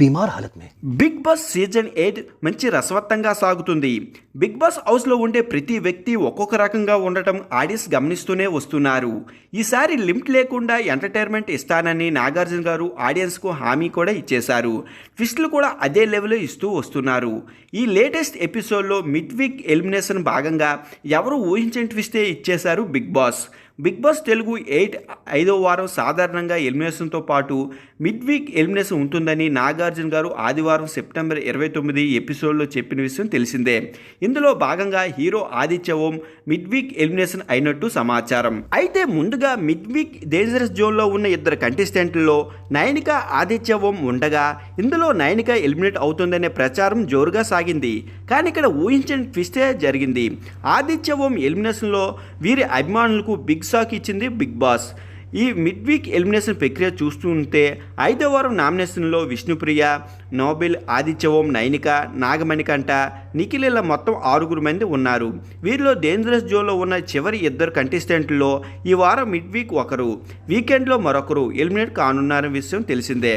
बीमार हालत में। బిగ్ బాస్ సీజన్ 8 మంచి రసవత్తంగా సాగుతుంది. బిగ్ బాస్ హౌస్లో ఉండే ప్రతి వ్యక్తి ఒక్కొక్క రకంగా ఉండటం ఆడియన్స్ గమనిస్తూనే వస్తున్నారు. ఈసారి లిమిట్ లేకుండా ఎంటర్టైన్మెంట్ ఇస్తానని నాగార్జున గారు ఆడియన్స్కు హామీ కూడా ఇచ్చేశారు. ట్విస్టులు కూడా అదే లెవెల్లో ఇస్తూ వస్తున్నారు. ఈ లేటెస్ట్ ఎపిసోడ్లో మిడ్ వీక్ ఎలిమినేషన్ భాగంగా ఎవరు ఊహించని ట్విస్టే ఇచ్చేశారు Bigg Boss. Bigg Boss Telugu 8 5వ వారం సాధారణంగా ఎలిమినేషన్తో పాటు మిడ్ వీక్ ఎలిమినేషన్ ఉంటుందని నాగార్జున గారు ఆదివారం సెప్టెంబర్ 29 ఎపిసోడ్లో చెప్పిన విషయం తెలిసిందే. ఇందులో భాగంగా హీరో ఆదిత్య ఓం మిడ్ వీక్ ఎలిమినేషన్ అయినట్టు సమాచారం. అయితే ముందుగా మిడ్ వీక్ డేంజరస్ జోన్లో ఉన్న ఇద్దరు కంటెస్టెంట్లలో నయనిక ఆదిత్య ఓం ఉండగా ఇందులో నయనిక ఎలిమినేట్ అవుతుందనే ప్రచారం జోరుగా సాగింది. కానీ ఇక్కడ ఊహించని ట్విస్టే జరిగింది. ఆదిత్య ఓం ఎలిమినేషన్లో వీరి అభిమానులకు బిగ్ షాక్ ఇచ్చింది బిగ్ బాస్. ఈ మిడ్ వీక్ ఎలిమినేషన్ ప్రక్రియ చూస్తుంటే 5వ వారం నామినేషన్లో విష్ణుప్రియ, నోబెల్, ఆదిత్య ఓం, నయనిక, నాగమణికంట, నిఖిల్ ఇలా మొత్తం 6 మంది ఉన్నారు. వీరిలో డేంజరస్ జోన్లో ఉన్న చివరి ఇద్దరు కంటెస్టెంట్లో ఈ వారం మిడ్ వీక్ ఒకరు, వీకెండ్లో మరొకరు ఎలిమినేట్ కానున్నారనే విషయం తెలిసిందే.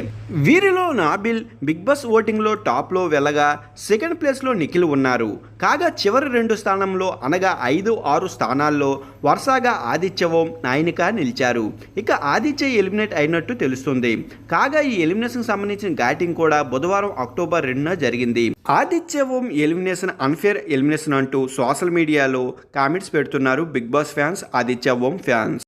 వీరిలో నాబిల్ బిగ్ బాస్ ఓటింగ్లో టాప్లో వెళ్ళగా సెకండ్ ప్లేస్లో నిఖిల్ ఉన్నారు. కాగా చివరి 2 స్థానంలో అనగా 5, 6 స్థానాల్లో వరుసగా ఆదిత్య ఓం, నయనిక నిలిచారు. ఇక ఆదిత్య ఎలిమినేట్ అయినట్టు తెలుస్తుంది. కాగా ఈ ఎలిమినేషన్ సంబంధించిన బ్యాటింగ్ కూడా బుధవారం అక్టోబర్ 2న జరిగింది. ఆదిత్య ఓం ఎలిమినేషన్ అన్ఫేర్ ఎలిమినేషన్ అంటూ సోషల్ మీడియాలో కామెంట్స్ పెడుతున్నారు బిగ్ బాస్ ఫ్యాన్స్, ఆదిత్య ఓం ఫ్యాన్స్.